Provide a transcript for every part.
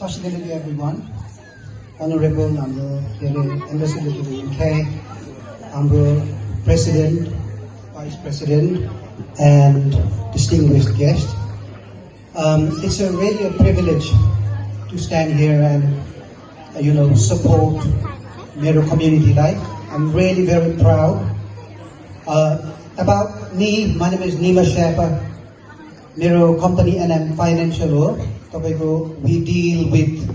Hospitality everyone, Honorable Ambassador to the UK, President, Vice President, and distinguished guests. It's really a privilege to stand here and support Mero community life. I'm really very proud. About me, my name is Nima Sherpa. Mero company NM Financial Law. We deal with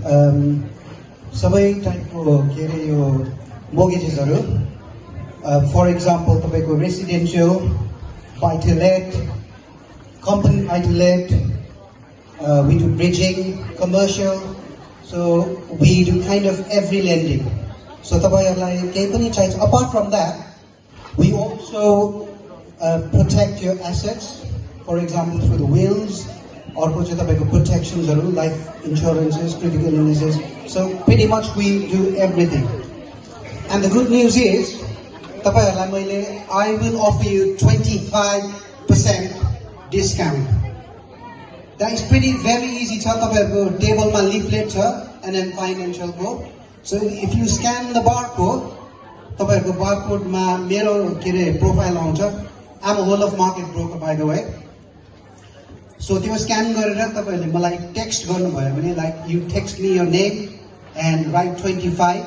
sabai type of mortgages. For example, residential, buy-to-let, company buy-to-let, we do bridging, commercial. So we do kind of every lending. So apart from that, we also protect your assets. For example, through the wills, or protections, life insurances, critical illnesses. So pretty much we do everything. And the good news is, I will offer you 25% discount. That is very easy. Table ma leaflet and then financial code. So if you scan the barcode, barcode ma mero profile launcher. I'm a whole of market broker, by the way. So they were scan text like you text me your name and write 25,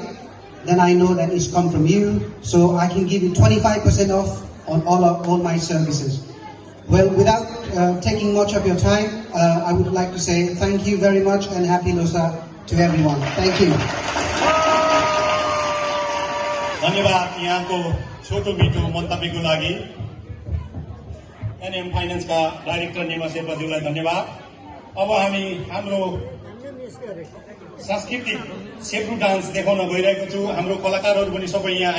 then I know that it's come from you. So I can give you 25% off on all my services. Well, without taking much of your time, I would like to say thank you very much and happy Losa to everyone. Thank you. धन्यवाद यहाँको छोटो मिठो मन्तव्यको लागि NM finance का director Nima शेर्पाज्यूलाई धन्यवाद। अब हामी हाम्रो सांस्कृतिक सेब्रु डान्स देखाउन गइरहेको छु। हाम्रो कलाकारहरू पनि सबै यहाँ